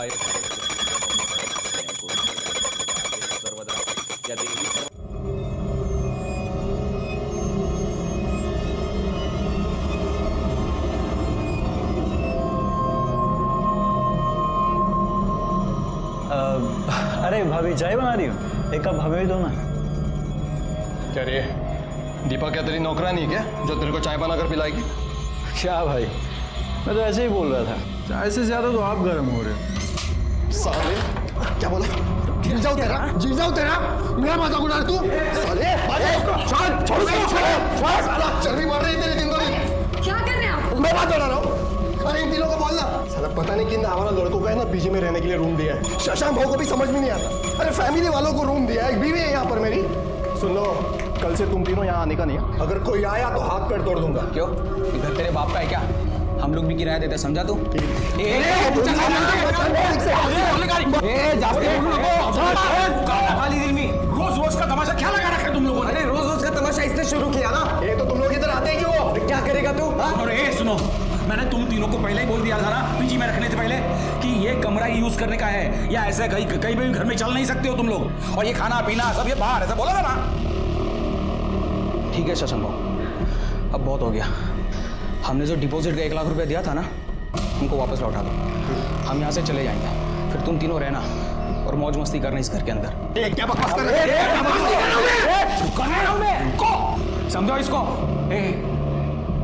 अरे भाभी चाय बना रही हूँ, एक कप हमें भी दो ना। क्या रे, दीपा क्या तेरी नौकरानी है क्या जो तेरे को चाय बनाकर पिलाएगी? क्या भाई, मैं तो ऐसे ही बोल रहा था, चाय से ज्यादा तो आप गर्म हो रहे हो। साले क्या बोला? जी जाओ तेरा मेरा मजाक उड़ा तू? साले छोड़ चर्बी बढ़ रही है तेरी दिन को दिन। क्या कर रहे हैं आप? मैं बात बता रहा हूँ। अरे इन तीनों को बोलना, साला पता नहीं किन हमारा लड़कों को है ना पीजी में रहने के लिए रूम दिया है। शशांक भाव को भी समझ में नहीं आता। अरे फैमिली वालों को रूम दिया है, एक बीवी है यहाँ पर मेरी। सुन लो, कल से तुम तीनों यहाँ आने का नहीं है। अगर कोई आया तो हाथ पैर तोड़ दूंगा। क्यों, इधर तेरे बाप का है क्या? हम लोग भी किराया देते, समझा तू? रोज रोज का तमाशा क्या लगा रखा है तुम लोगों ने? अरे रोज रोज का तमाशा इसने शुरू किया ना। ये तो तुम लोग इधर आते क्यों? क्या करेगा तू? अरे सुनो, मैंने तुम तीनों को पहले ही बोल दिया था ना पीजी में रखने से पहले कि ये कमरा ही यूज करने का है, या ऐसे कहीं भी घर में चल नहीं सकते हो तुम लोग, और ये खाना पीना सब ये बाहर, ऐसा बोला था ना? ठीक है शशांक भाव, अब बहुत हो गया। हमने जो डिपॉजिट का 1 लाख रुपया दिया था ना, उनको वापस लौटा दो। हम यहाँ से चले जाएंगे, फिर तुम तीनों रहना और मौज मस्ती करना इस घर के अंदर। क्या बकवास कर रहे हो? समझो इसको।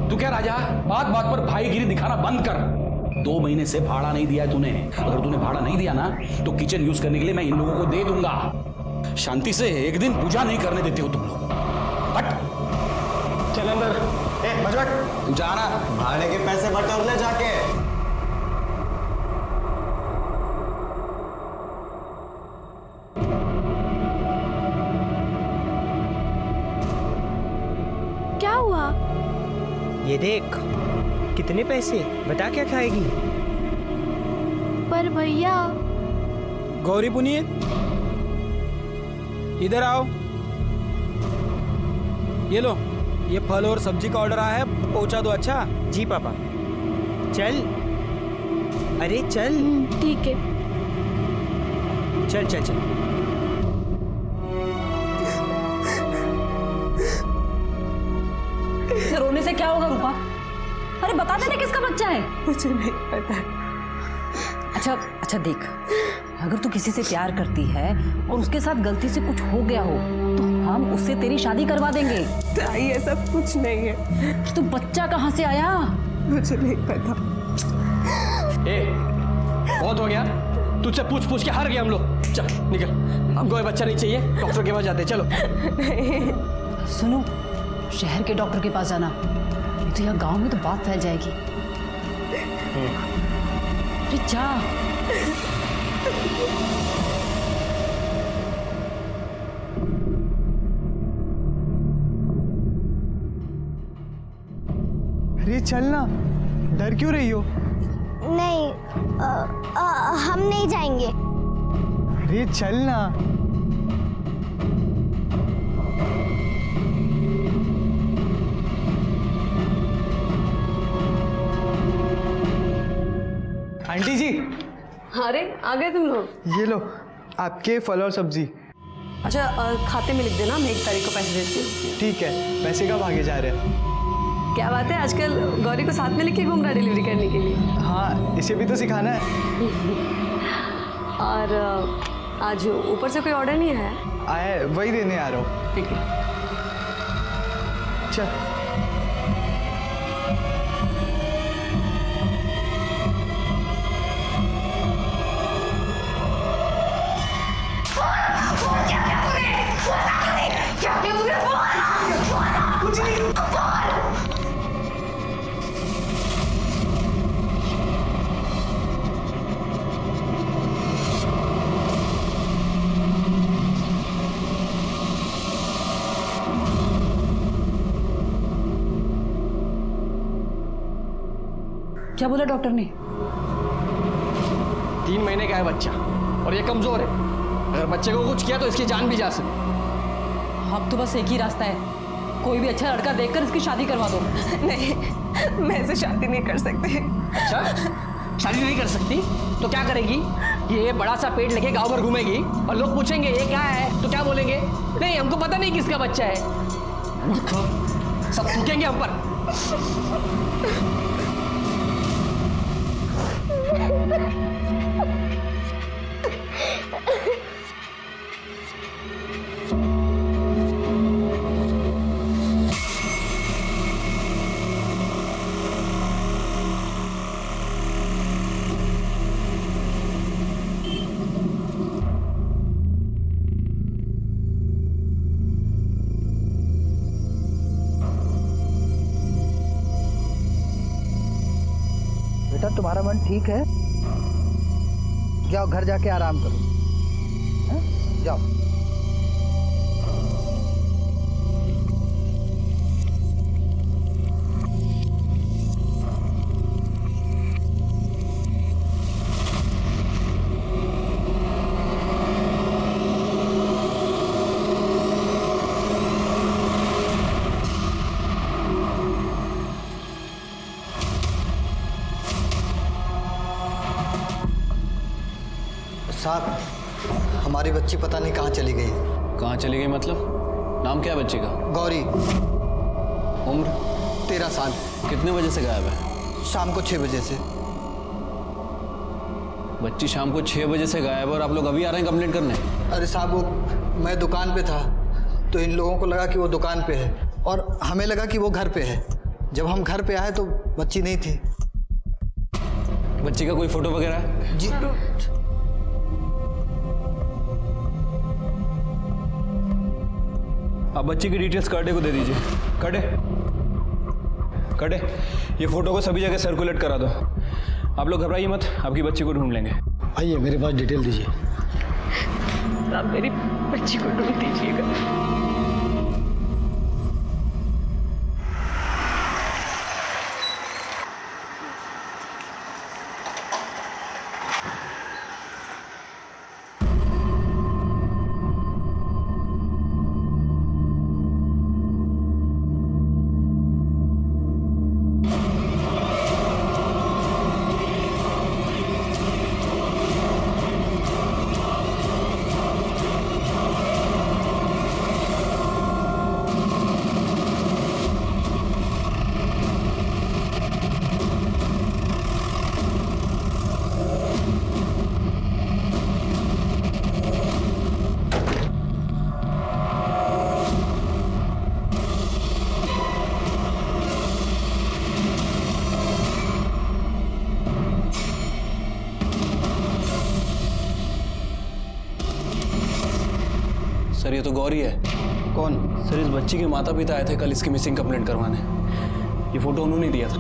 तू क्या राजा, बात बात पर भाईगिरी दिखाना बंद कर। 2 महीने से भाड़ा नहीं दिया है तूने। अगर तूने भाड़ा नहीं दिया ना तो किचन यूज करने के लिए मैं इन लोगों को दे दूंगा। शांति से एक दिन पूजा नहीं करने देते हो तुम लोग। हट चल अंदर। बजट तू जाना, भाड़े के पैसे बटोर ले जाके। क्या हुआ? ये देख, कितने पैसे, बता क्या खाएगी? पर भैया। गौरी पुनीत, इधर आओ। ये लो, ये फल और सब्जी का ऑर्डर आया है, पहुंचा दो। अच्छा जी पापा। चल, अरे चल। ठीक है। चल चल चल। रोने से क्या होगा रूपा? अरे बता देना किसका बच्चा है। मुझे नहीं पता। अच्छा देख, अगर तू किसी से प्यार करती है और उसके साथ गलती से कुछ हो गया हो तो हम उससे तेरी शादी करवा देंगे। ताई ऐसा कुछ नहीं है। तो बच्चा कहाँ से आया? मुझे नहीं पता। बहुत हो गया, तुझसे पूछ के हार गए हम लोग। चल निकल, हमको ये बच्चा नहीं चाहिए, डॉक्टर के पास जाते हैं। चलो। सुनो, शहर के डॉक्टर के पास जाना, नहीं तो यहाँ गांव में तो बात फैल जाएगी। अरे जा। अरे चलना, डर क्यों रही हो? नहीं, हम नहीं जाएंगे। अरे चलना। आंटी जी। अरे आ गए तुम लोग। ये लो आपके फल और सब्जी। अच्छा, खाते में लिख देना, मैं 1 तारीख को पैसे देती हूँ। ठीक है, पैसे कब आगे जा रहे हैं? क्या बात है, आजकल गौरी को साथ में लेके घूम रहा डिलीवरी करने के लिए। हाँ, इसे भी तो सिखाना है। और आज ऊपर से कोई ऑर्डर नहीं आया? आया है, वही देने आ रहा हूँ। ठीक है। चल। क्या बोला डॉक्टर ने? 3 महीने का है बच्चा और ये कमजोर है। अगर बच्चे को कुछ किया तो इसकी जान भी जा सकती। अब तो बस एक ही रास्ता है, कोई भी अच्छा लड़का देखकर इसकी शादी करवा दो। नहीं, मैं ऐसे शादी नहीं कर सकती। अच्छा, शादी नहीं कर सकती तो क्या करेगी? ये बड़ा सा पेट लेके गांव भर घूमेगी और लोग पूछेंगे ये क्या है तो क्या बोलेंगे? नहीं, हमको पता नहीं किसका बच्चा है। सब थूकेंगे हम पर। बेटा तुम्हारा मन ठीक है? जाओ घर जाके आराम करो, हैं? जाओ। साहब, हमारी बच्ची पता नहीं कहाँ चली गई। कहाँ चली गई मतलब? नाम क्या है बच्ची का? गौरी। उम्र? 13 साल। कितने बजे से गायब है? शाम को 6 बजे से। बच्ची शाम को 6 बजे से गायब है और आप लोग अभी आ रहे हैं कंप्लेंट करने? अरे साहब, वो मैं दुकान पे था तो इन लोगों को लगा कि वो दुकान पे है और हमें लगा कि वो घर पे है। जब हम घर पे आए तो बच्ची नहीं थी। बच्ची का कोई फोटो वगैरह है? जी आप बच्ची की डिटेल्स कर्डे को दे दीजिए। कर्डे, ये फोटो को सभी जगह सर्कुलेट करा दो। आप लोग घबराइए मत, आपकी बच्ची को ढूंढ लेंगे। आइए मेरे पास डिटेल दीजिए। आप मेरी बच्ची को ढूंढ दीजिएगा। सर ये तो गौरी है। कौन? सर इस बच्ची के माता पिता आए थे कल इसकी मिसिंग कंप्लेंट करवाने। ये फोटो उन्होंने दिया था।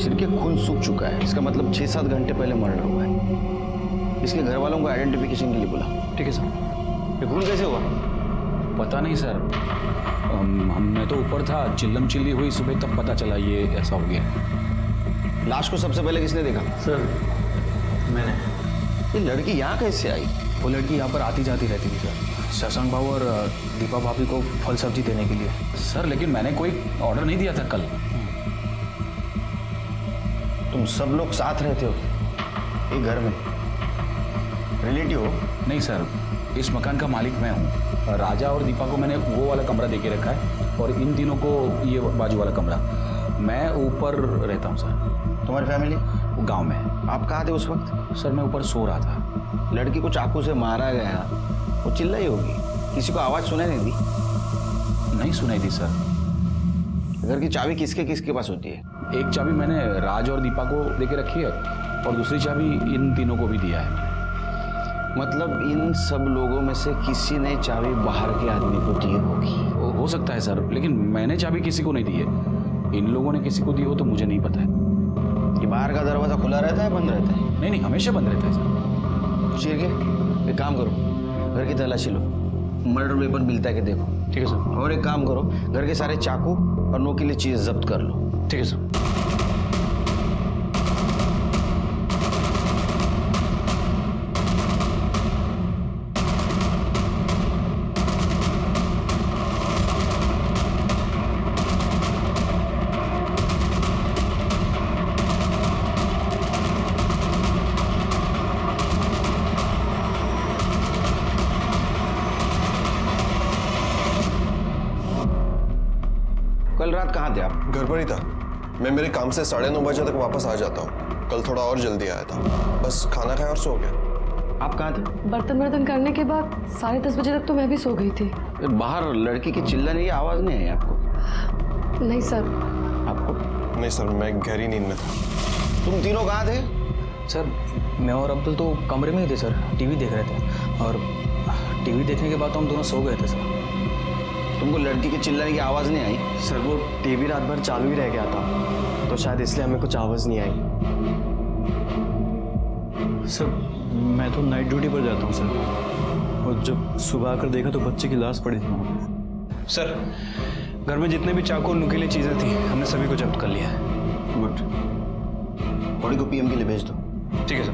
सिर के खून सूख चुका है, इसका मतलब 6-7 घंटे पहले मर्डर हुआ है। इसके घर वालों को आइडेंटिफिकेशन के लिए बोला। ठीक है सर। ये खून कैसे हुआ? पता नहीं सर, मैं तो ऊपर था, चिल्लम चिल्ली हुई सुबह तब पता चला ये ऐसा हो गया। लाश को सबसे पहले किसने देखा? सर मैंने। ये लड़की यहाँ कैसे आई? वो लड़की यहाँ पर आती जाती रहती थी सर, शशांक बाबू और दीपा भाभी को फल सब्जी देने के लिए। सर लेकिन मैंने कोई ऑर्डर नहीं दिया था कल। तुम सब लोग साथ रहते हो एक घर में? रिलेटिव हो? नहीं सर, इस मकान का मालिक मैं हूँ। राजा और दीपा को मैंने वो वाला कमरा दे के रखा है और इन तीनों को ये बाजू वाला कमरा। मैं ऊपर रहता हूँ सर। तुम्हारी फैमिली? वो गांव में है। आप कहाँ थे उस वक्त? सर मैं ऊपर सो रहा था। लड़की को चाकू से मारा गया, वो चिल्लाई होगी, किसी को आवाज़ सुनाई नहीं दी? नहीं सुनाई दी सर। घर की चाबी किसके किसके पास होती है? एक चाबी मैंने राज और दीपा को दे के रखी है और दूसरी चाबी इन तीनों को भी दिया है। मतलब इन सब लोगों में से किसी ने चाबी बाहर के आदमी को दी होगी। हो सकता है सर, लेकिन मैंने चाबी किसी को नहीं दी है। इन लोगों ने किसी को दी हो तो मुझे नहीं पता है। ये बाहर का दरवाजा खुला रहता है बंद रहता है? नहीं, हमेशा बंद रहता है सर। चीर के एक काम करो, घर की तलाशी लो, मर्डर वेपन मिलता है कि देखो। ठीक है सर। और एक काम करो, घर के सारे चाकू और नोकीली चीज जब्त कर लो। ठीक है सर। रात कहाँ थे आप? घर पर ही था। मैं मेरे काम से 9:30 बजे तक वापस आ जाता हूँ। कल थोड़ा और जल्दी आया था, बस खाना खाया और सो गया। आप कहाँ थे? बर्तन करने के बाद 10:30 बजे तक तो मैं भी सो गई थी। बाहर लड़की की चिल्लाने की आवाज नहीं आई आपको? नहीं सर। आपको? नहीं सर, मैं गहरी नींद में था। तुम तीनों कहाँ थे? सर मैं और अब्दुल तो कमरे में ही थे सर, टीवी देख रहे थे, और टीवी देखने के बाद तो हम दोनों सो गए थे सर। तुमको लड़की के चिल्लाने की आवाज नहीं आई? सर वो टीवी रात भर चालू ही रह गया था, तो शायद इसलिए हमें कुछ आवाज़ नहीं आई। सर मैं तो नाइट ड्यूटी पर जाता हूँ सर, और जब सुबह आकर देखा तो बच्चे की लाश पड़ी थी वहाँ पे। सर घर में जितने भी चाकू और नुकीली चीज़ें थी हमने सभी को जब्त कर लिया है। गुड। बॉडी को पीएम के लिए भेज दो। ठीक है सर।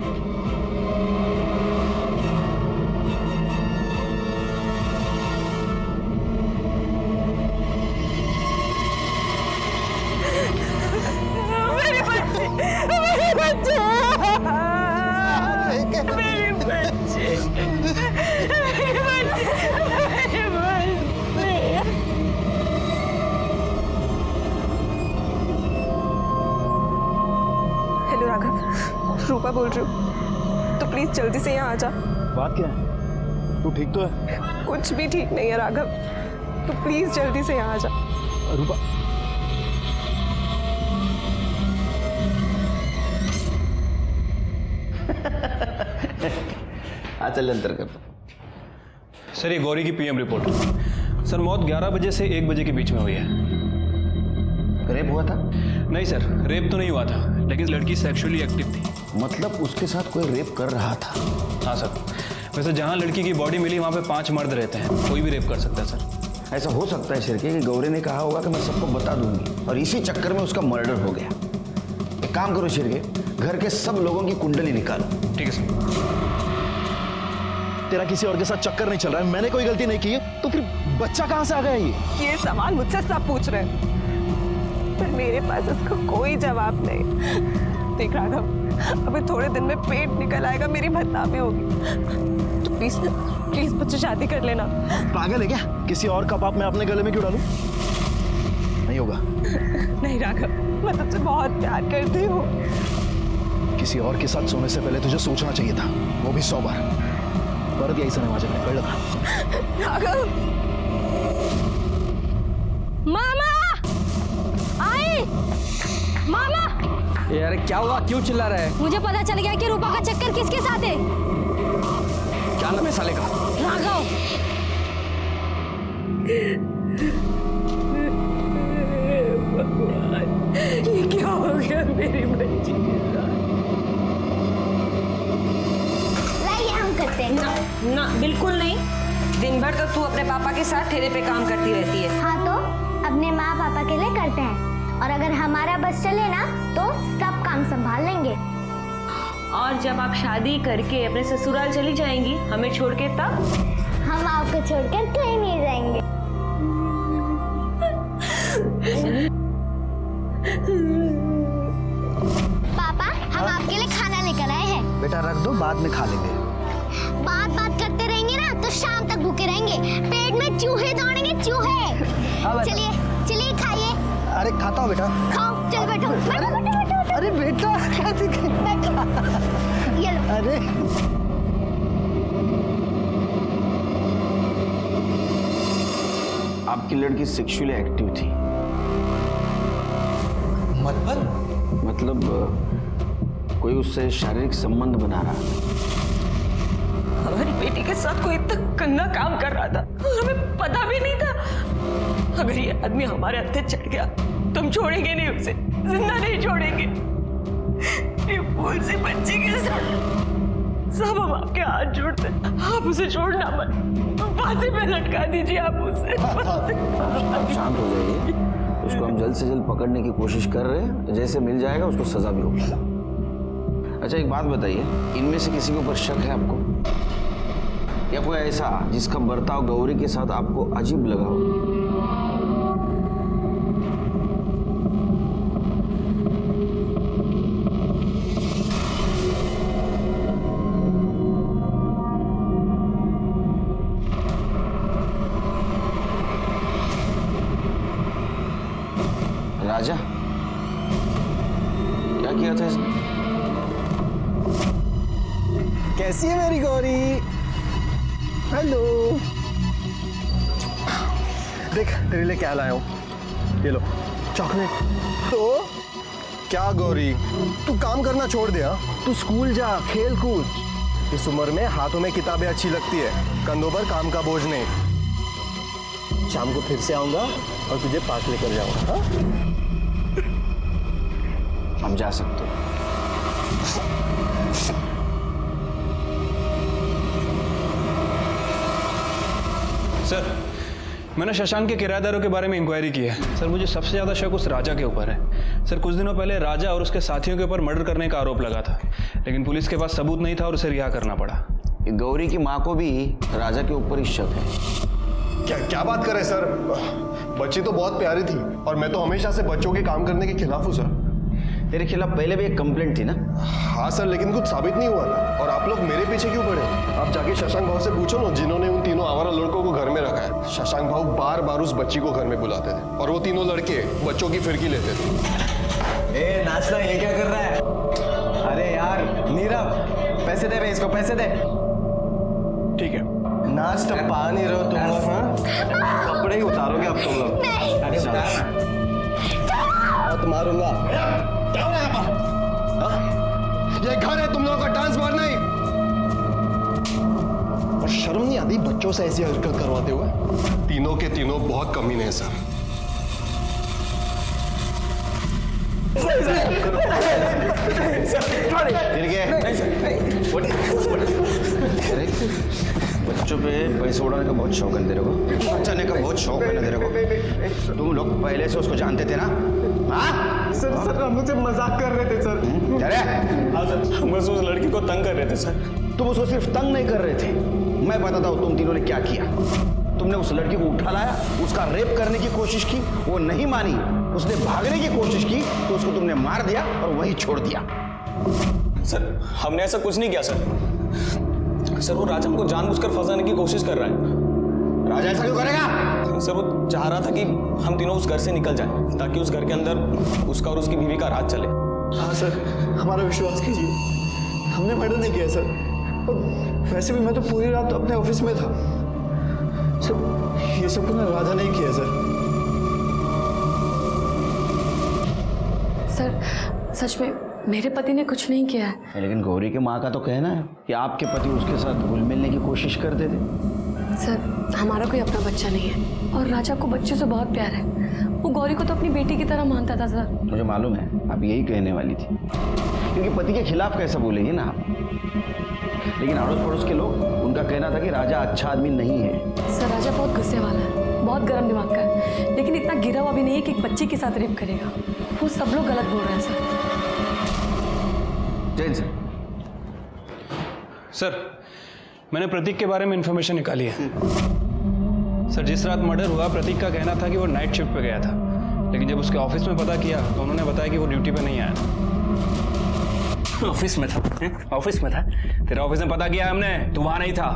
हेलो राघव, रूपा बोल रही हूँ, तो प्लीज जल्दी से यहाँ आ जा। बात क्या है? तू ठीक तो है? कुछ भी ठीक नहीं है राघव, तो प्लीज जल्दी से यहाँ आ जा। रूपा चल अंतर कर। सर ये गौरी की पीएम रिपोर्ट। सर मौत 11 बजे से 1 बजे के बीच में हुई है। रेप हुआ था? नहीं सर, रेप तो नहीं हुआ था, लेकिन लड़की सेक्सुअली एक्टिव थी। मतलब उसके साथ कोई रेप कर रहा था? हाँ सर। वैसे जहाँ लड़की की बॉडी मिली वहाँ पे 5 मर्द रहते हैं, कोई भी रेप कर सकता है सर। ऐसा हो सकता है शिरके कि गौरी ने कहा होगा कि मैं सबको बता दूंगी, और इसी चक्कर में उसका मर्डर हो गया। एक काम करो शिरके, घर के सब लोगों की कुंडली निकालो। ठीक है सर। तेरा किसी और के साथ चक्कर नहीं चल रहा है, मैंने कोई गलती नहीं की है, तो फिर बच्चा कहाँ से आ गया ये सवाल मुझसे सब पूछ रहे हैं, पर मेरे पास इसका कोई जवाब नहीं। देख राघव, अभी थोड़े दिन में पेट निकल आएगा, मेरी बदनामी होगी, तो प्लीज प्लीज मुझसे शादी कर लेना। पागल है क्या? किसी और का पाप मैं अपने गले में क्यों डालूं? नहीं होगा। नहीं राघव, मैं तुझसे बहुत प्यार करती हूँ। किसी और के साथ सोने से पहले तुझे सोचना चाहिए था, वो भी 100 बार। परत यही समय वाजे में लगा। राघव, मामा आई, मामा। यार क्या हुआ, क्यों चिल्ला रहा है? मुझे पता चल गया कि रूपा का चक्कर किसके साथ है। क्या नाम है साले का? राघव। ये क्या हो गया मेरी बच्ची के साथ? करते हैं ना ना बिल्कुल नहीं। दिन भर तो तू अपने पापा के साथ ठेले पे काम करती रहती है। हाँ तो अपने माँ पापा के लिए करते हैं, और अगर हमारा बस चले ना तो सब काम संभाल लेंगे। और जब आप शादी करके अपने ससुराल चली जाएंगी हमें छोड़ के, तब हम आपको छोड़कर कहीं नहीं जाएंगे। पापा हम आपके लिए खाना लेकर आए हैं। बेटा रख दो, बाद में खा लेंगे। बात करते रहेंगे ना तो शाम तक भूखे रहेंगे, पेट में चूहे दौड़ेंगे, चूहे। चलिए चलिए खाइए। अरे खाता हो बेटा। खाओ, चल बैठो बैठो बैठो बैठो। अरे बेटा बैठो। ये लो। अरे आपकी लड़की सेक्सुअली एक्टिव थी? मतलब कोई उससे शारीरिक संबंध बना रहा था? हमारी बेटी के साथ कोई इतना गंदा काम कर रहा था और हमें पता भी नहीं था। अगर ये आदमी हमारे हत्थे चढ़ गया तो हम छोड़ेंगे नहीं उसे, जिंदा नहीं छोड़ेंगे। ये फूल सी बच्ची के साथ सब हम आपके हाथ जोड़ते, आप उसे छोड़ना मत, फांसी पे लटका दीजिए आप उसे। आप शांत हो जाइए, उसको हम जल्द से जल्द पकड़ने की कोशिश कर रहे हैं, जैसे मिल जाएगा उसको सजा भी होगी। अच्छा एक बात बताइए, इनमें से किसी के ऊपर शक है आपको, या कोई ऐसा जिसका बर्ताव गौरी के साथ आपको अजीब लगा हो? राजा क्या किया था इसने? कैसी है मेरी गौरी? हेलो। देख तेरे लिए क्या लाया हूं, ये लो चॉकलेट। तो क्या गौरी, तू काम करना छोड़ दिया? तू स्कूल जा, खेल कूद। इस उम्र में हाथों में किताबें अच्छी लगती है, कंधों पर काम का बोझ नहीं। शाम को फिर से आऊंगा और तुझे पार्क लेकर जाऊंगा। हाँ? हम जा सकते हो। सर, मैंने शशांक के किराएदारों के बारे में इंक्वायरी की है। सर, मुझे सबसे ज्यादा शक उस राजा के ऊपर है। सर, कुछ दिनों पहले राजा और उसके साथियों के ऊपर मर्डर करने का आरोप लगा था, लेकिन पुलिस के पास सबूत नहीं था और उसे रिहा करना पड़ा। गौरी की माँ को भी राजा के ऊपर ही शक है। क्या क्या बात कर रहे सर? बच्ची तो बहुत प्यारी थी और मैं तो हमेशा से बच्चों के काम करने के खिलाफ हूँ सर। तेरे खिलाफ पहले भी एक कंप्लेंट थी ना? हाँ सर, लेकिन कुछ साबित नहीं हुआ ना। और आप लोग मेरे पीछे क्यों पड़े? आप जाके शशांक भाव से पूछो ना, जिन्होंने उन तीनों आवारा लड़कों को घर में रखा है। शशांक भाव बार बार उस बच्ची को घर में बुलाते थे और वो तीनों लड़के बच्चों की फिरकी लेते थे। ए नाचना, ये क्या कर रहा है? अरे यार नीरव, पैसे दे बे, इसको पैसे दे। ठीक है, नाच तो पा नहीं रहे हो तुम लोग। हाँ, कपड़े ही उतारोगे अब तुम लोग। अरे मत मारूंगा। क्या हो रहा है यहाँ पर? ये घर है तुम लोगों का, डांस बार नहीं। और शर्म नहीं आती बच्चों से ऐसी हरकत करवाते हुए? तीनों के तीनों बहुत कमीने हैं सर। बच्चों पे पैसे उड़ाने का बहुत शौक है तेरे को, बचाने का बहुत शौक है ना तेरे को। तुम लोग पहले से उसको जानते थे ना? हाँ सर, सर हम मुझसे मजाक कर रहे थे सर। अरे हाँ सर, हम बस उस लड़की को तंग कर रहे थे सर। तुम उसको सिर्फ तंग नहीं कर रहे थे, मैं बताता हूँ तुम तीनों ने क्या किया। तुमने उस लड़की को उठा लाया, उसका रेप करने की कोशिश की, वो नहीं मानी, उसने भागने की कोशिश की तो उसको तुमने मार दिया और वहीं छोड़ दिया। सर, हमने ऐसा कुछ नहीं किया सर। सर, वो राजा हमको जानबूझकर फंसाने की कोशिश कर रहा है। राजा ऐसा क्यों करेगा? सर, वो चाह रहा था कि हम तीनों उस घर से निकल जाएं, ताकि उस घर के अंदर उसका और उसकी बीवी का राज चले। हाँ सर, हमारा विश्वास कीजिए, हमने मर्डर नहीं किया सर। और वैसे भी मैं तो पूरी रात अपने ऑफिस में था सर। ये सब ना राजा नहीं किया सर। सर, सच में मेरे पति ने कुछ नहीं किया है। लेकिन गौरी के माँ का तो कहना है कि आपके पति उसके साथ घुल मिलने की कोशिश करते थे। सर, हमारा कोई अपना बच्चा नहीं है और राजा को बच्चे से बहुत प्यार है। वो गौरी को तो अपनी बेटी की तरह मानता था सर। मुझे मालूम है आप यही कहने वाली थी, क्योंकि पति के खिलाफ कैसा बोलेगी ना आप। लेकिन अड़ोस पड़ोस के लोग, उनका कहना था कि राजा अच्छा आदमी नहीं है। सर, राजा बहुत गुस्से वाला है, बहुत गर्म दिमाग का है, लेकिन इतना गिरा हुआ भी नहीं है कि एक बच्ची के साथ रेप करेगा। वो सब लोग गलत बोल रहे हैं सर। जैन सर। सर, मैंने प्रतीक के बारे में इंफॉर्मेशन निकाली है। सर, जिस रात मर्डर हुआ प्रतीक का कहना था कि वो नाइट शिफ्ट पे गया था, लेकिन जब उसके ऑफिस में पता किया तो उन्होंने बताया कि वो ड्यूटी पे नहीं आया था। ऑफिस में था? ऑफिस में था? तेरा ऑफिस में पता किया हमने, तू वहां नहीं था।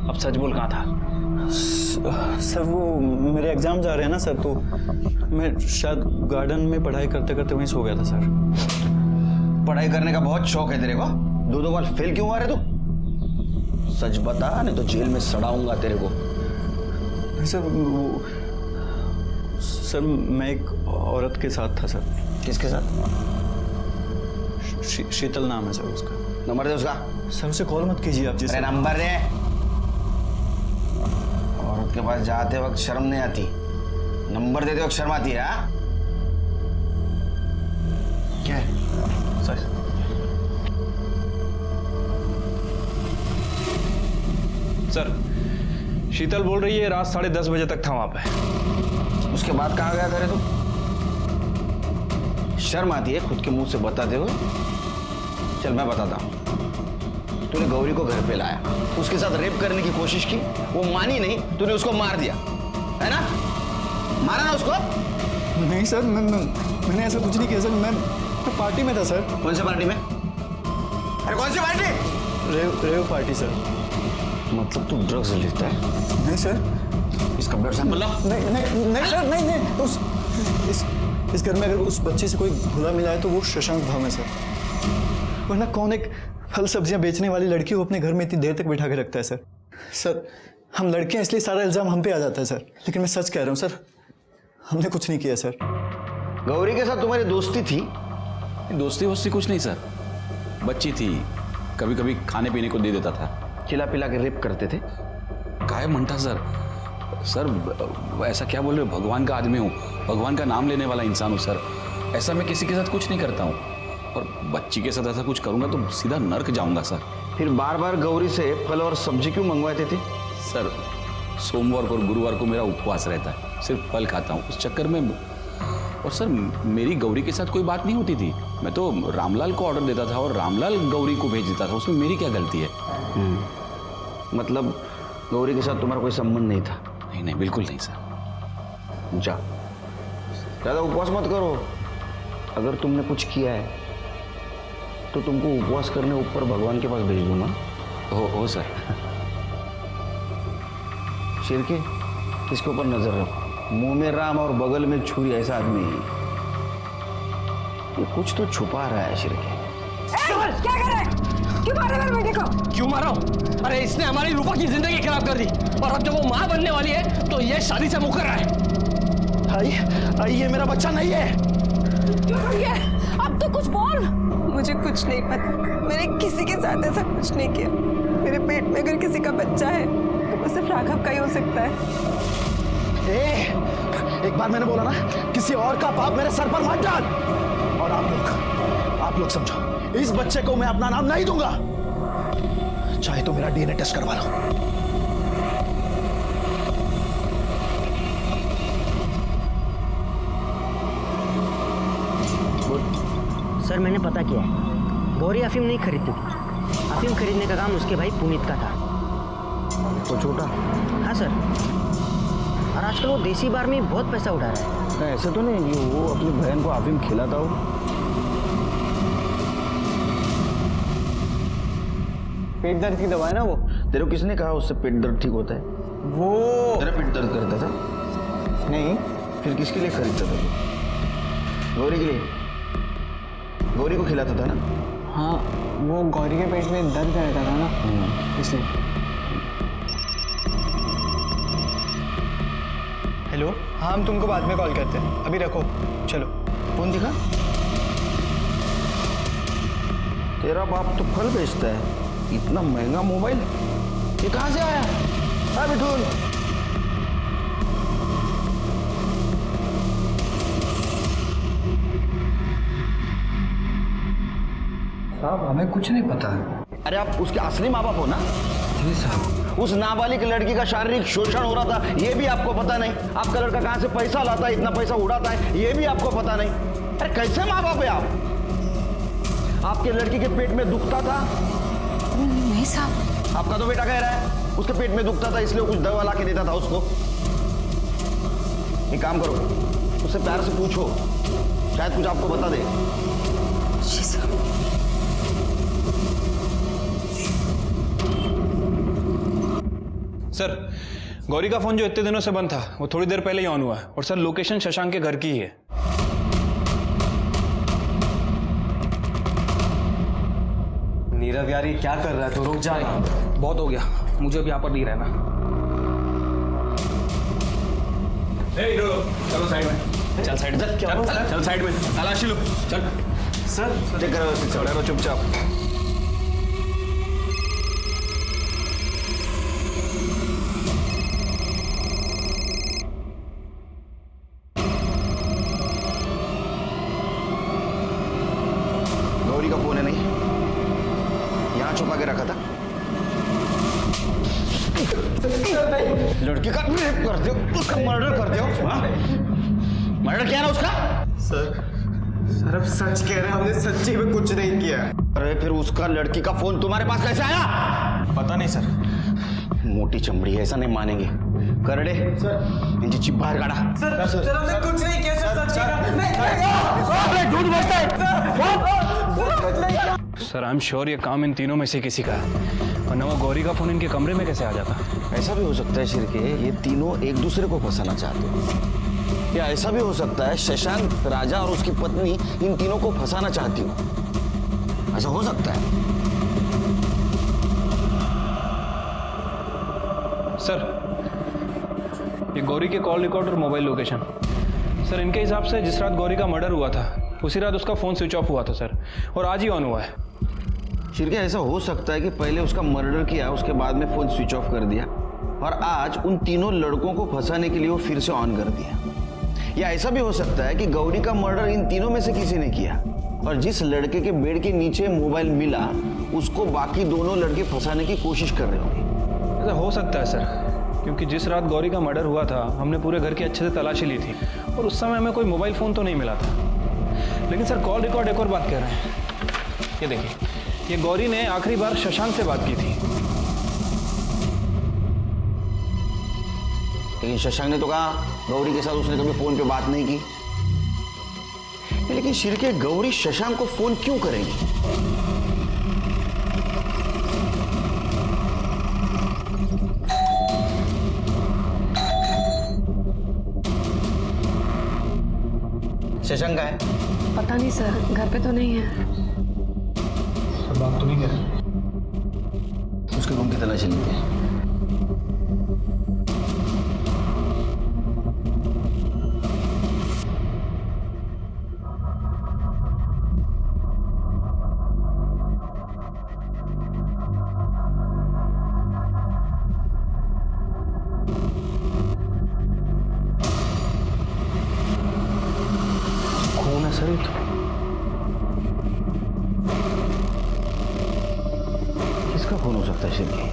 अब सच बोल, कहाँ था? सर, वो मेरे एग्जाम जा रहे हैं ना सर, तो मैं शायद गार्डन में पढ़ाई करते करते वहीं सो गया था सर। पढ़ाई करने का बहुत शौक है तेरे को? दो बार फेल क्यों हुआ रे तू? सच बता, नहीं तो जेल में सड़ाऊंगा तेरे को। सर, मैं एक औरत के साथ था सर। किसके साथ? शीतल नाम है सर उसका। नंबर दे उसका। सर, उसे कॉल मत कीजिए आप। अरे नंबर दे। औरत के पास जाते वक्त शर्म नहीं आती, नंबर देते वक्त शर्म आती है। हाँ? क्या है सर? सर, शीतल बोल रही है रात 10:30 बजे तक था वहां पे। उसके बाद कहाँ गया करे तू? शर्म आती है खुद के मुंह से बताते हुए। चल मैं बताता हूँ। तूने गौरी को घर पे लाया, उसके साथ रेप करने की कोशिश की, वो मानी नहीं, तूने उसको मार दिया, है ना? मारा ना उसको? नहीं सर, मैंने ऐसा कुछ नहीं किया सर। मैं पार्टी में था सर। कौन सी पार्टी में? अरे कौन सी पार्टी? Rave party sir. मतलब तू ड्रग्स लेता है? नहीं सर। इसका ब्लड सैंपल ला। नहीं सर, नहीं। इस घर में अगर उस बच्चे से कोई भुला मिला है तो वो शशांक भाव है सर। वरना कौन एक फल सब्जियां बेचने वाली लड़की को अपने घर में इतनी देर तक बिठा के रखता है सर। सर हम लड़के हैं इसलिए सारा इल्जाम हम पे आ जाता है सर, लेकिन मैं सच कह रहा हूँ सर, हमने कुछ नहीं किया सर। गौरी के साथ तुम्हारी दोस्ती थी? दोस्ती वोस्ती कुछ नहीं सर, बच्ची थी, कभी कभी खाने पीने को दे देता था। खिला पिला के रेप करते थे? काय म्हणता सर? सर ऐसा क्या बोल रहे हो? भगवान का आदमी हूँ, भगवान का नाम लेने वाला इंसान हूँ सर। ऐसा मैं किसी के साथ कुछ नहीं करता हूँ, और बच्ची के साथ ऐसा कुछ करूँगा तो सीधा नर्क जाऊँगा सर। फिर बार बार गौरी से फल और सब्जी क्यों मंगवाते थे? सर सोमवार और गुरुवार को मेरा उपवास रहता है, सिर्फ फल खाता हूँ, उस चक्कर में। और सर मेरी गौरी के साथ कोई बात नहीं होती थी, मैं तो रामलाल को ऑर्डर देता था और रामलाल गौरी को भेज देता था, उसमें मेरी क्या गलती है? मतलब गौरी के साथ तुम्हारा कोई संबंध नहीं था? नहीं नहीं, बिल्कुल नहीं सर। जा, ज़्यादा उपवास मत करो। अगर तुमने कुछ किया है तो तुमको उपवास करने ऊपर भगवान के पास भेज दूंगा। हो सर। शिरके, इसके ऊपर नजर रखो। मुंह में राम और बगल में छुरी, ऐसा आदमी है ये। कुछ तो छुपा रहा है शिरके। क्या कर रहा है? क्यों मार रहे मेरे बेटे को? क्यों मारा हूं? अरे इसने हमारी रूपा की जिंदगी खराब कर दी, और अब जब वो माँ बनने वाली है तो ये शादी से मुकर रहा है। आई ये मेरा बच्चा नहीं है। अब तो कुछ बोल। मुझे कुछ नहीं पता, मैंने किसी के साथ ऐसा कुछ नहीं किया। मेरे पेट में अगर किसी का बच्चा है तो वो सिर्फ राघव का ही हो सकता है। एक बार मैंने बोला ना, किसी और का पाप मेरे सर पर मत डाल। और आप लोग समझो, इस बच्चे को मैं अपना नाम नहीं दूंगा, चाहे तो मेरा डीएनए टेस्ट करवा लो। सर मैंने पता किया है, गौरी अफीम नहीं खरीदती थी। अफीम खरीदने का काम उसके भाई पुनीत का था। तो छोटा? हाँ सर, और आजकल वो देसी बार में बहुत पैसा उड़ा रहा है। ऐसे तो नहीं कि वो अपनी बहन को अफीम खिलाता हो? पेट दर्द की दवा है ना वो। तेरे को किसने कहा उससे पेट दर्द ठीक होता है? वो तेरा पेट दर्द करता था? नहीं। फिर किसके लिए खरीदता था? गौरी के लिए? गौरी को खिलाता था ना? हाँ, वो गौरी के पेट में दर्द रहता था ना, इसलिए। हेलो, हाँ हम तुमको बाद में कॉल करते हैं, अभी रखो, चलो। फोन दिखा। तेरा बाप तो फल बेचता है, इतना महंगा मोबाइल ये कहाँ से आया? हाँ मिठुन, साहब हमें कुछ नहीं पता है। अरे आप उसके असली माँ बाप हो ना? जी साहब। उस नाबालिग लड़की का शारीरिक शोषण हो रहा था, ये भी आपको पता नहीं? आपका लड़का कहाँ से पैसा लाता है, इतना पैसा उड़ाता है, ये भी आपको पता नहीं? अरे कैसे माँ बाप है आप? आपके लड़की के पेट में दुखता था? नहीं साहब। आपका तो बेटा कह रहा है उसके पेट में दुखता था इसलिए कुछ दवा ला के देता था उसको। एक काम करो, उससे प्यार से पूछो, शायद कुछ आपको बता दे। जी साहब। सर गौरी का फोन जो इतने दिनों से बंद था वो थोड़ी देर पहले ही ऑन हुआ है, और सर लोकेशन शशांक के घर की ही है। नीरव यार ये क्या कर रहा है? तो रुक जा ना। बहुत हो गया, मुझे भी यहाँ पर नहीं रहना। चलो साइड में, चल साइड में, चल साइड में, तलाशी लो, चल। सर चेक करो, चुपचाप। गौरी का फोन है नहीं? यहाँ छुपा के रखा था? लड़की का रेप करते हो, उसका मर्डर करते हो? हाँ? मर्डर किया ना उसका? सर अब सच कह रहे हैं, हमने सच्ची में कुछ नहीं किया। अरे फिर उसका लड़की का फोन तुम्हारे पास कैसे आया? पता नहीं सर। मोटी चमड़ी है, ऐसा नहीं मानेंगे। करड़े सर, इनकी चिप बाहर काढ़ा। सर हमने कुछ नहीं किया सर, सच झूठ बोलता है। सर आई एम श्योर ये काम इन तीनों में से किसी का है, वरना वो गौरी का फोन इनके कमरे में कैसे आ जाता? ऐसा भी हो सकता है शिरके, ये तीनों एक दूसरे को फंसाना चाहते हैं। या ऐसा भी हो सकता है शशांक राजा और उसकी पत्नी इन तीनों को फंसाना चाहती हो। ऐसा हो सकता है। सर, ये गौरी के कॉल रिकॉर्ड और मोबाइल लोकेशन, सर इनके हिसाब से जिस रात गौरी का मर्डर हुआ था उसी रात उसका फ़ोन स्विच ऑफ हुआ था सर, और आज ही ऑन हुआ है। शिरके, ऐसा हो सकता है कि पहले उसका मर्डर किया, उसके बाद में फ़ोन स्विच ऑफ कर दिया और आज उन तीनों लड़कों को फंसाने के लिए वो फिर से ऑन कर दिया। या ऐसा भी हो सकता है कि गौरी का मर्डर इन तीनों में से किसी ने किया और जिस लड़के के बेड के नीचे मोबाइल मिला उसको बाकी दोनों लड़के फंसाने की कोशिश कर रहे होंगे। ऐसा हो सकता है सर, क्योंकि जिस रात गौरी का मर्डर हुआ था हमने पूरे घर की अच्छे से तलाशी ली थी और उस समय हमें कोई मोबाइल फ़ोन तो नहीं मिला था। लेकिन सर कॉल रिकॉर्ड एक और बात कह रहे हैं। ये देखिए, ये गौरी ने आखिरी बार शशांक से बात की थी। लेकिन शशांक ने तो कहा गौरी के साथ उसने कभी फोन पे बात नहीं की। लेकिन शिरके, गौरी शशांक को फोन क्यों करेगी? शशांक का है? पता नहीं सर, घर पे तो नहीं है। बात तो नहीं कर रही। उसके रूम की तलाशी लेते हैं। कौन है सर ये तो? किसका फोन हो सकता है शिरके?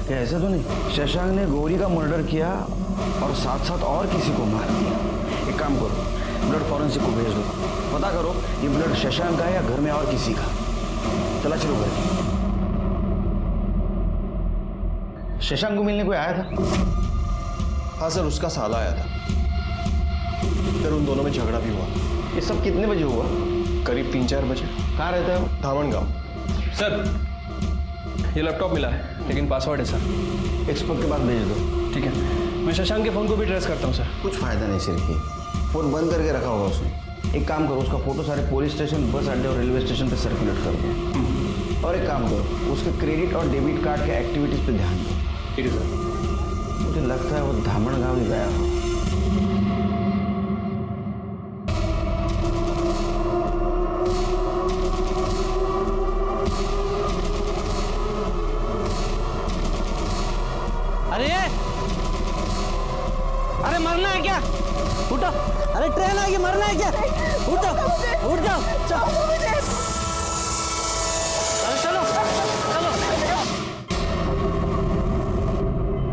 क्या ऐसा तो नहीं शशांक ने गौरी का मर्डर किया और साथ साथ और किसी को मार दिया? एक काम करो, ब्लड फॉरेंसिक को भेज दो, पता करो ये ब्लड शशांक का है या घर में और किसी का। चला चलो घर। शशांक को मिलने कोई आया था? हाँ सर, उसका साला आया था, फिर उन दोनों में झगड़ा भी हुआ। ये सब कितने बजे हुआ? करीब 3-4 बजे। कहाँ रहता है वो? धामन गांव। सर ये लैपटॉप मिला है लेकिन पासवर्ड है सर। एक्सपर्ट के पास भेज दो। ठीक है, मैं शशांक के फ़ोन को भी ट्रेस करता हूँ सर। कुछ फायदा नहीं शिरके, फोन बंद करके रखा होगा उसने। एक काम करो, उसका फोटो सारे पुलिस स्टेशन, बस अड्डे और रेलवे स्टेशन पे सर्कुलेट कर दो। और एक काम करो, उसके क्रेडिट और डेबिट कार्ड के एक्टिविटीज पे ध्यान दो। ठीक है सर। मुझे लगता है वो धामन गांव ही गया हो। अरे मरना है क्या? उठो, अरे ट्रेन आ गई, मरना है क्या? उठो, उठ जाओ, चलो चलो चलो।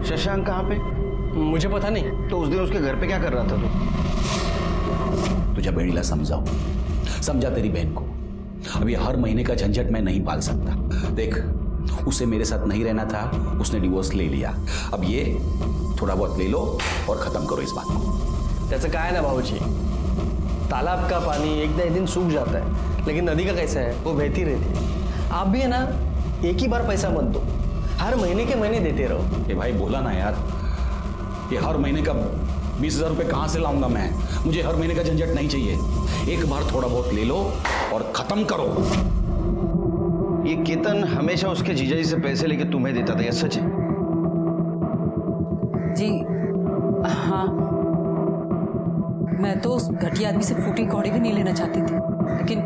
शशांक कहाँ पे? मुझे पता नहीं। तो उस दिन उसके घर पे क्या कर रहा था तू? तुझे बेड़ीला समझाओ, समझा तेरी बहन को। अभी हर महीने का झंझट मैं नहीं पाल सकता। देख, उसे मेरे साथ नहीं रहना था, उसने डिवोर्स ले लिया। अब ये थोड़ा बहुत ले लो और खत्म करो इस बात को। जैसे कहा है ना बाबूजी, तालाब का पानी एक ना एक दिन सूख जाता है, लेकिन नदी का कैसा है, वो बहती रहती है। आप भी है ना, एक ही बार पैसा मत दो, हर महीने के महीने देते रहो। ये भाई बोला ना यार, ये हर महीने का 20,000 रुपये कहाँ से लाऊंगा मैं? मुझे हर महीने का झंझट नहीं चाहिए। एक बार थोड़ा बहुत ले लो और खत्म करो। ये केतन हमेशा उसके जीजाजी से पैसे लेके तुम्हें देता था, यह सच है? जी हाँ, मैं तो उस घटिया आदमी से फूटी कौड़ी भी नहीं लेना चाहती थी, लेकिन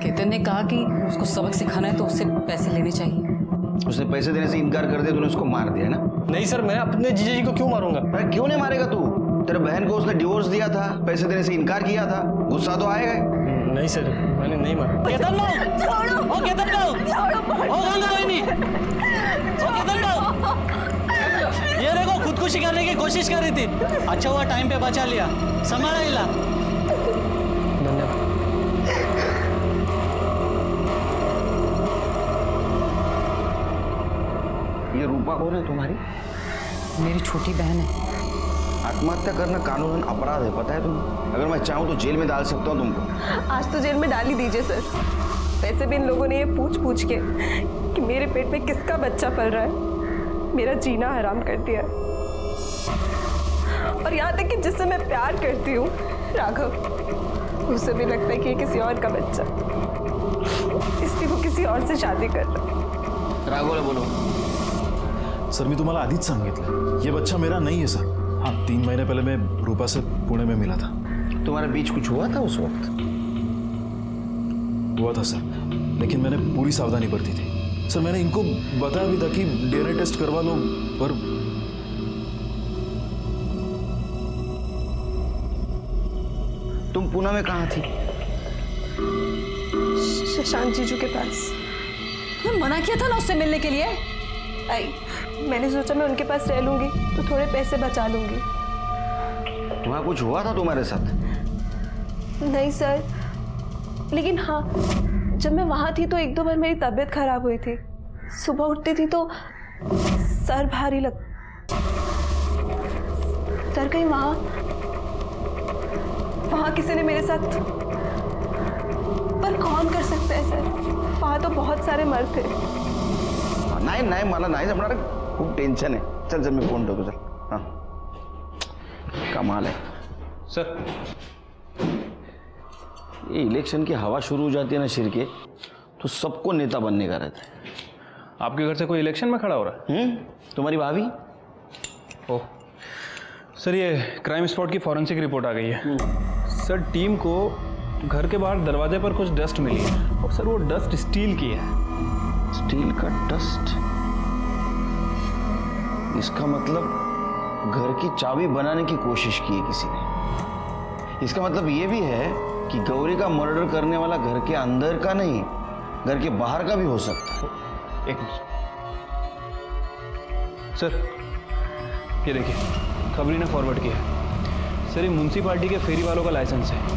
केतन ने कहा कि उसको सबक सिखाना है तो उससे पैसे लेने चाहिए। उसने पैसे देने से इनकार कर दिया, तूने उसको मार दिया ना? नहीं सर, मैं अपने जीजाजी को क्यों मारूंगा? अरे क्यों नहीं मारेगा तू? तेरे बहन को उसने डिवोर्स दिया था, पैसे देने से इनकार किया था, गुस्सा तो आएगा। नहीं सर, मैंने नहीं मारा। केतन भाऊ, ओ केतन भाऊ, ओ गंगा बहनी, ओ केतन भाऊ, ये देखो खुदकुशी करने की कोशिश कर रही थी। अच्छा हुआ टाइम पे बचा लिया, संभाला इला। धन्यवाद। ये रूपा कौन है तुम्हारी? मेरी छोटी बहन है। आत्महत्या करना कानूनन अपराध है, पता है तुम्हें? अगर मैं चाहूँ तो जेल में डाल सकता हूँ तुमको। आज तो जेल में डाल ही दीजिए सर। वैसे भी इन लोगों ने ये पूछ के कि मेरे पेट में किसका बच्चा पल रहा है, मेरा जीना हराम कर दिया। और यहाँ तक कि जिससे मैं प्यार करती हूँ, राघव, उसे भी लगता है कि ये किसी और का बच्चा, इसलिए वो किसी और से शादी कर रहा है। राघवला बोलो। सर मी तुम्हाला आधीच सांगितलं, ये बच्चा मेरा नहीं है सर। हाँ, 3 महीने पहले मैं रूपा से पुणे में मिला था। तुम्हारे बीच कुछ हुआ था उस वक्त? हुआ था सर, लेकिन मैंने पूरी सावधानी बरती थी। सर मैंने इनको बताया भी था कि डीएनए टेस्ट करवा लो, पर तुम पुणे में कहाँ थी? शशांक जीजू के पास। तुम्हें मना किया था ना उससे मिलने के लिए। आई, मैंने सोचा मैं उनके पास रह लूंगी तो थोड़े पैसे बचा लूंगी। तुम्हारा कुछ हुआ था तुम्हारे साथ? नहीं सर, लेकिन हाँ, जब मैं वहां थी तो 1-2 बार मेरी तबीयत खराब हुई थी। सुबह उठती थी तो सर भारी लग। सर कहीं वहां किसी ने मेरे साथ, पर कौन कर सकता है सर? वहां तो बहुत सारे मर्द थे। नाही मला नाही जमणार, खूप टेन्शन आहे। चल मी फोन ठेवतो, चल। हाँ, कमाल है सर। ये इलेक्शन की हवा शुरू हो जाती है ना शिरके, तो सबको नेता बनने का रहता है। आपके घर से कोई इलेक्शन में खड़ा हो रहा है? तुम्हारी भाभी? ओह सर, ये क्राइम स्पॉट की फॉरेंसिक रिपोर्ट आ गई है। सर टीम को घर के बाहर दरवाजे पर कुछ डस्ट मिली है, और सर वो डस्ट स्टील की है। स्टील का डस्ट? इसका मतलब घर की चाबी बनाने की कोशिश की है किसी ने। इसका मतलब ये भी है कि गौरी का मर्डर करने वाला घर के अंदर का नहीं, घर के बाहर का भी हो सकता है। एक मिनट सर, ये देखिए, खबरी ने फॉरवर्ड किया है। सर ये म्युनिसिपालिटी के फेरी वालों का लाइसेंस है।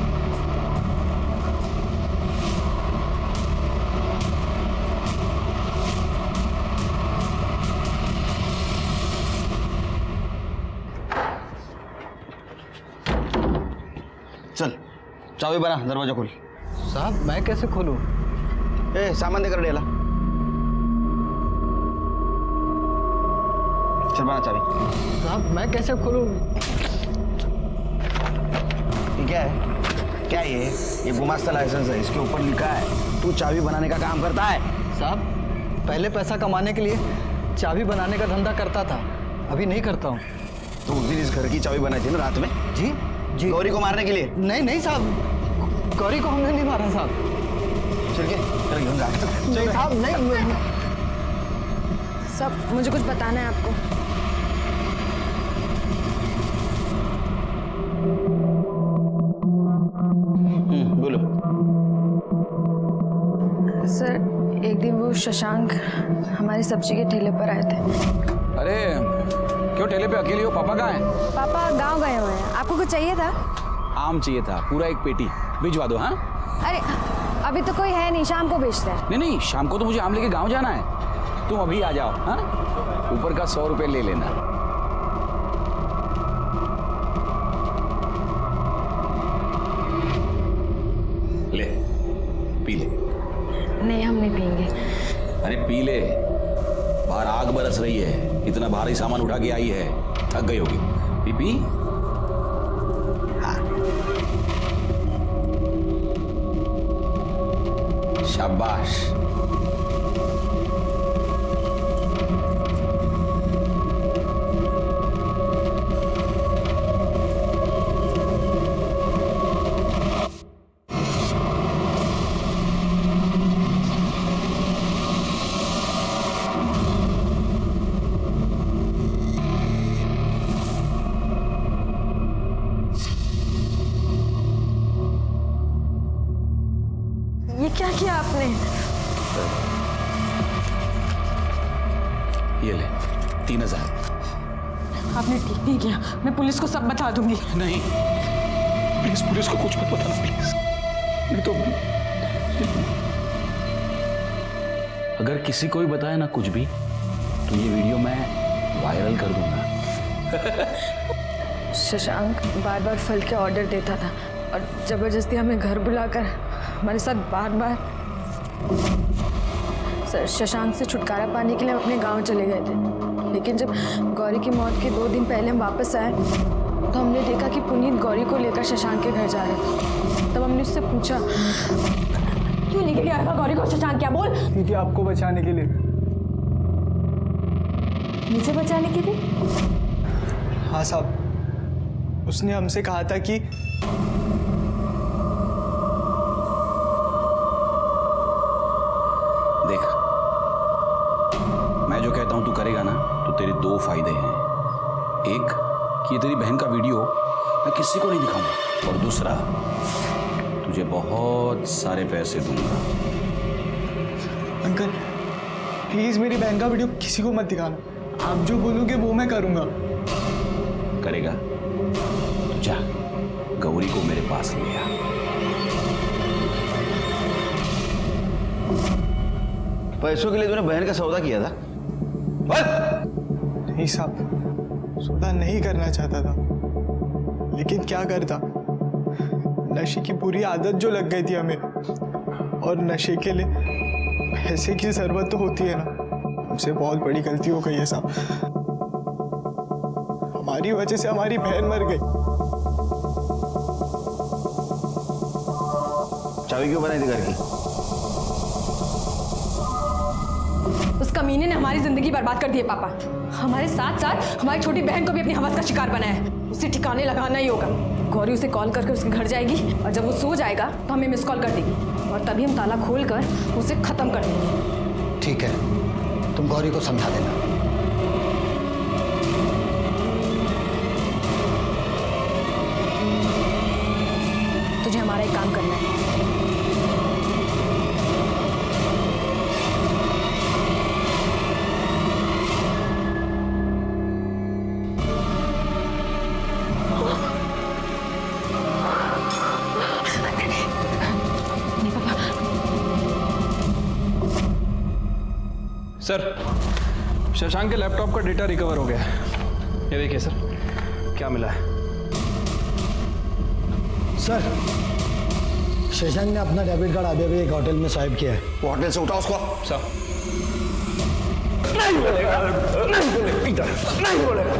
चल चाबी बना, दरवाजा खोल। साहब मैं कैसे खोलूं? सामान देकर डेला। चल बना चाबी। साहब मैं कैसे खोलूं? ये क्या है? क्या ये गुमास्ता लाइसेंस है, इसके ऊपर लिखा है तू चाबी बनाने का काम करता है। साहब पहले पैसा कमाने के लिए चाबी बनाने का धंधा करता था, अभी नहीं करता हूँ। तो उस दिन इस घर की चाबी बनाई थी ना रात में? जी जी। गौरी को मारने के लिए? नहीं साहब, गौरी को हमने नहीं मारा साहब। चल के नहीं साहब, नहीं। सब मुझे कुछ बताना है आपको। बोलो। सर एक दिन वो शशांक हमारी सब्जी के ठेले पर आए थे। अरे क्यों ठेले पे अकेली हो? पापा कहाँ हैं? पापा गांव गए हुए हैं। आपको कुछ चाहिए था? आम चाहिए था, पूरा 1 पेटी भिजवा दो। हाँ अरे अभी तो कोई है नहीं, शाम को बेचते हैं। नहीं, शाम को तो मुझे आम लेके गांव जाना है। तुम अभी आ जाओ। हाँ, ऊपर का 100 रुपये ले लेना। ले पी ले। नहीं हम नहीं पियेंगे। अरे पी ले, बाहर आग बरस रही है, इतना भारी सामान उठा के आई है, थक गई होगी। P P. हाँ शाबाश। ये क्या किया आपने? ये ले 3000। आपने ठीक नहीं किया, मैं पुलिस को सब बता दूंगी। नहीं प्लीज, पुलिस को कुछ मत बताना प्लीज। नहीं तो अगर किसी को भी बताया ना कुछ भी, तो ये वीडियो मैं वायरल कर दूंगा। शशांक बार बार फल के ऑर्डर देता था और जबरदस्ती हमें घर बुलाकर हमारे साथ बार सर शशांक से छुटकारा पाने के लिए हम अपने गांव चले गए थे। लेकिन जब गौरी की मौत के 2 दिन पहले हम वापस आए तो हमने देखा कि पुनीत गौरी को लेकर शशांक के घर जा रहे थे। तब हमने उससे पूछा, क्यों लेके गया था गौरी को शशांक? क्या बोल? क्योंकि आपको बचाने के लिए। मुझे बचाने के लिए? हाँ साहब, उसने हमसे कहा था कि देख, मैं जो कहता हूं तू करेगा ना तो तेरे दो फायदे हैं। एक कि ये तेरी बहन का वीडियो मैं किसी को नहीं दिखाऊंगा, और दूसरा तुझे बहुत सारे पैसे दूंगा। अंकल प्लीज मेरी बहन का वीडियो किसी को मत दिखाना। आप जो बोलोगे वो मैं करूंगा। करेगा तो जा, गौरी को मेरे पास ले आ। पैसों के लिए तूने बहन का सौदा किया था? नहीं साहब, सौदा नहीं करना चाहता था, लेकिन क्या करता, नशे की बुरी आदत जो लग गई थी हमें, और नशे के लिए पैसे की जरूरत तो होती है ना। हमसे बहुत बड़ी गलती हो गई है साहब, हमारी वजह से हमारी बहन मर गई। चाबी क्यों बनाई थी घर की? उस कमीने ने हमारी जिंदगी बर्बाद कर दी है पापा। हमारे साथ साथ हमारी छोटी बहन को भी अपनी हवस का शिकार बनाया है। उसे ठिकाने लगाना ही होगा। गौरी उसे कॉल करके उसके घर जाएगी, और जब वो सो जाएगा तो हमें मिस कॉल कर देगी, और तभी हम ताला खोल कर उसे खत्म कर देंगे। ठीक है, तुम गौरी को समझा देना। तुझे हमारा एक काम करना है। सर, शशांक के लैपटॉप का डेटा रिकवर हो गया है। ये देखिए सर, क्या मिला है। सर, शशांक ने अपना डेबिट कार्ड अभी अभी एक होटल में स्वाइप किया है। वो होटल से उठाओ उसको। सर नहीं बोलेगा, नहीं बोलेगा, इधर नहीं बोलेगा।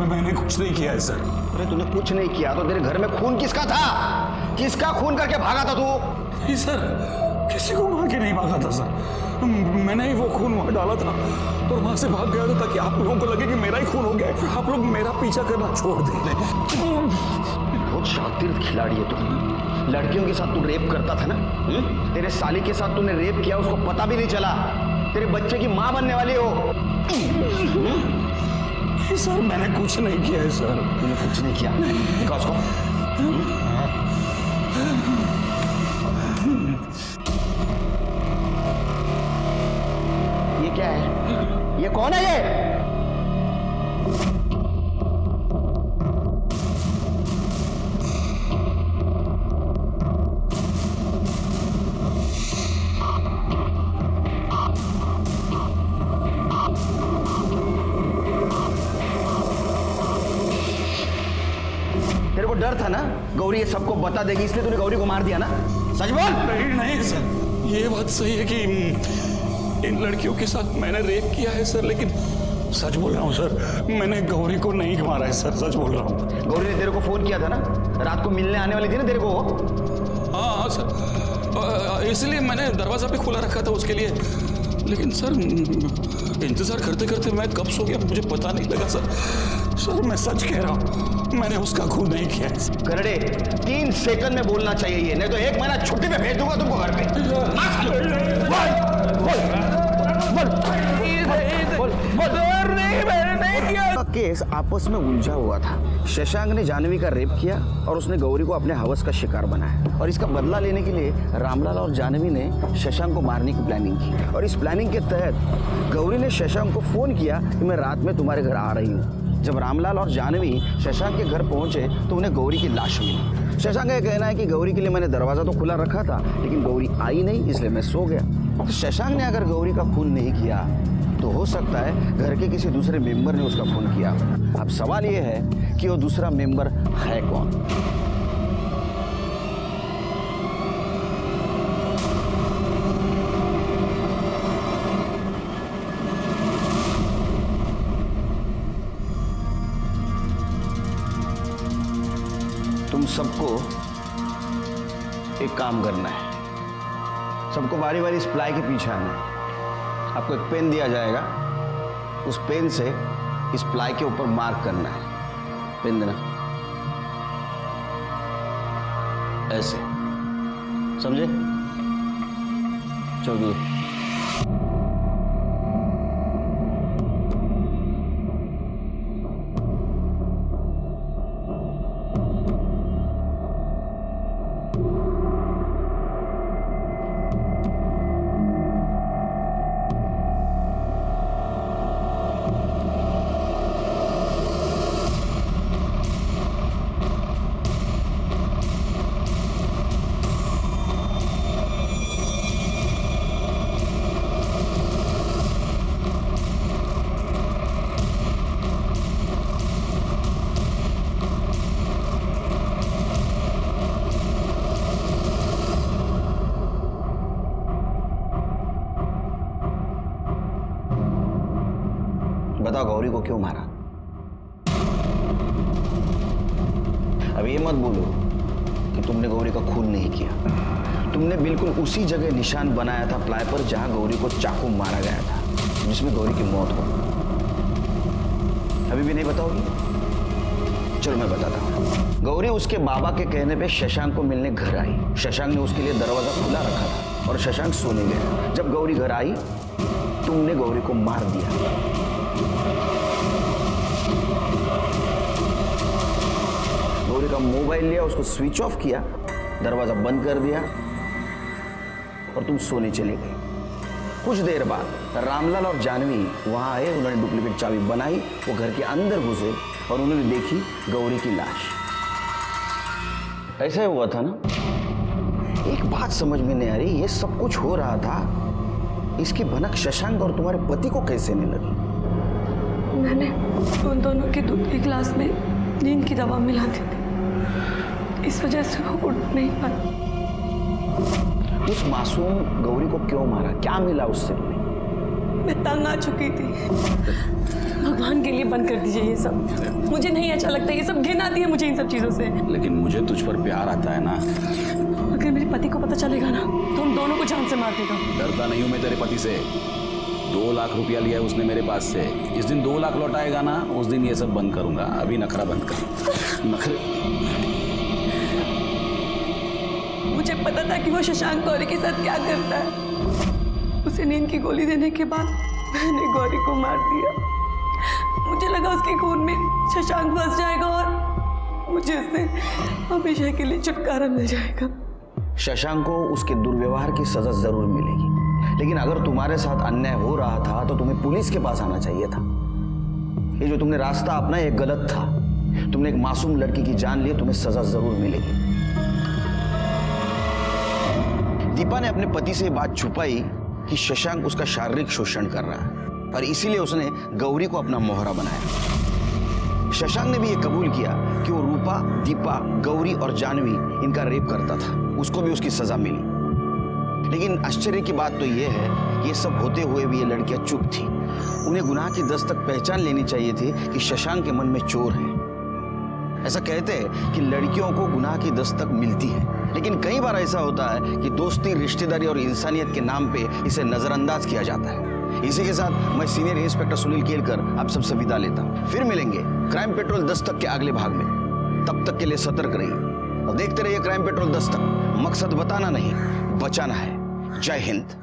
मैंने कुछ नहीं किया है सर। अरे तूने कुछ नहीं किया तो तेरे घर में खून किसका था? किसका खून करके भागा था तू? नहीं सर, किसी को मार के नहीं भागा था सर। मैंने ही वो खून वहां डाला था और वहां से भाग गया था, ताकि आप लोगों को लगे कि मेरा ही खून हो गया। आप लोग मेरा पीछा करना छोड़ दें। बहुत शातिर खिलाड़ी है तू। लड़कियों के साथ तू रेप करता था ना? तेरे साली के साथ तूने रेप किया, उसको पता भी नहीं चला। तेरे बच्चे की माँ बनने वाली हो। सर मैंने कुछ नहीं किया है सर। तूने कुछ नहीं किया? दिखा उसको। ये क्या है? ये कौन है ये? तेरे को डर था ना गौरी ये सबको बता देगी, इसलिए तूने गौरी को मार दिया ना? सच बोल। नहीं सर, ये बात सही है कि इन लड़कियों के साथ मैंने रेप किया है सर, लेकिन सच बोल रहा हूँ सर, मैंने गौरी को नहीं मारा है सर, सच बोल रहा हूँ। गौरी ने तेरे को फोन किया था ना, रात को मिलने आने वाली थी ना तेरे को? हाँ सर, इसलिए मैंने दरवाजा पे खोला रखा था उसके लिए, लेकिन सर इंतजार करते करते मैं कब सो गया मुझे पता नहीं लगा सर। सर मैं सच कह रहा हूँ, मैंने उसका खून नहीं किया है। करड़े 3 सेकंड में बोलना चाहिए ये, नहीं तो 1 महीना छुट्टी पे भेज दूंगा तुमको घर पे। केस आपस में उलझा हुआ था। शशांक ने जानवी का रेप किया और उसने गौरी को अपने हवस का शिकार बनाया, और इसका बदला लेने के लिए रामलाल और जानवी ने शशांक को मारने की प्लानिंग की। और इस प्लानिंग के तहत गौरी ने शशांक को फोन किया कि मैं रात में तुम्हारे घर आ रही हूँ। जब रामलाल और जानवी शशांक के घर पहुंचे तो उन्हें गौरी की लाश मिली। शशांक का कहना है कि गौरी के लिए मैंने दरवाजा तो खुला रखा था, लेकिन गौरी आई नहीं, इसलिए मैं सो गया। तो शशांक ने अगर गौरी का खून नहीं किया तो हो सकता है घर के किसी दूसरे मेंबर ने उसका खून किया। अब सवाल यह है कि वो दूसरा मेंबर है कौन? तुम सबको एक काम करना है, सबको बारी बारी इस प्लाई के पीछे आना है। आपको एक पेन दिया जाएगा, उस पेन से इस प्लाई के ऊपर मार्क करना है। पेन देना, ऐसे, समझे? चलो। बताओ गौरी को क्यों मारा? अब ये मत बोलो कि तुमने गौरी का खून नहीं किया। तुमने बिल्कुल उसी जगह निशान बनाया था प्लाई पर जहां गौरी को चाकू मारा गया था, जिसमें गौरी की मौत हो। अभी भी नहीं बताओगी? चलो मैं बताता हूँ। गौरी उसके बाबा के कहने पे शशांक को मिलने घर आई। शशांक ने उसके लिए दरवाजा खुला रखा था और शशांक सोने गया। जब गौरी घर आई, तुमने गौरी को मार दिया। गौरी का मोबाइल लिया, उसको स्विच ऑफ किया, दरवाजा बंद कर दिया और तुम सोने चली गई। कुछ देर बाद रामलाल और जानवी वहां आए। उन्होंने डुप्लीकेट चाबी बनाई, वो घर के अंदर घुसे और उन्होंने देखी गौरी की लाश। ऐसा ही हुआ था ना? एक बात समझ में नहीं आ रही, ये सब कुछ हो रहा था, इसकी भनक शशांक और तुम्हारे पति को कैसे नहीं लगी? मैंने उन दोनों के दूध के गिलास में नींद की दवा मिला दी थी, इस वजह से वो उठ नहीं पाया। उस मासूम गौरी को क्यों मारा? क्या मिला उससे? मैं तंग आ चुकी थी। भगवान के लिए बंद कर दीजिए ये सब, मुझे नहीं अच्छा लगता ये सब, घिन आती है मुझे इन सब चीजों से। लेकिन मुझे तुझ पर प्यार आता है ना। अगर मेरे पति को पता चलेगा ना तो हम दोनों को जान से मार देगा। डरता नहीं हूं मैं तेरे पति से। 2 लाख रुपया लिया है उसने मेरे पास से। जिस दिन 2 लाख लौटाएगा ना, उस दिन ये सब बंद करूंगा। अभी नखरा बंद कर। नखरे। मुझे पता था कि वो शशांक गौरी के साथ क्या करता है। उसे नींद की गोली देने के बाद मैंने गौरी को मार दिया। मुझे लगा उसके खून में शशांक फंस जाएगा और मुझे उससे हमेशा के लिए छुटकारा मिल जाएगा। शशांक को उसके दुर्व्यवहार की सजा जरूर मिलेगी, लेकिन अगर तुम्हारे साथ अन्याय हो रहा था तो तुम्हें पुलिस के पास आना चाहिए था। ये जो तुमने रास्ता अपनाया ये गलत था। तुमने एक मासूम लड़की की जान ली, तुम्हें सजा जरूर मिलेगी। दीपा ने अपने पति से बात छुपाई कि शशांक उसका शारीरिक शोषण कर रहा है और इसीलिए उसने गौरी को अपना मोहरा बनाया। शशांक ने भी ये कबूल किया कि वो रूपा, दीपा, गौरी और जानवी इनका रेप करता था। उसको भी उसकी सजा मिली। लेकिन आश्चर्य की बात तो ये है कि ये सब होते हुए भी ये लड़कियां चुप थी। उन्हें गुनाह की दस्तक पहचान लेनी चाहिए थी कि शशांक के मन में चोर है। ऐसा कहते हैं कि लड़कियों को गुनाह की दस्तक मिलती है, लेकिन कई बार ऐसा होता है कि दोस्ती, रिश्तेदारी और इंसानियत के नाम पे इसे नजरअंदाज किया जाता है। इसी के साथ मैं सीनियर इंस्पेक्टर सुनील केलकर आप सबसे विदा लेता हूं। फिर मिलेंगे क्राइम पेट्रोल दस्तक के अगले भाग में। तब तक के लिए सतर्क रहिए और देखते रहिए क्राइम पेट्रोल दस्तक। मकसद बताना नहीं, बचाना है। जय हिंद।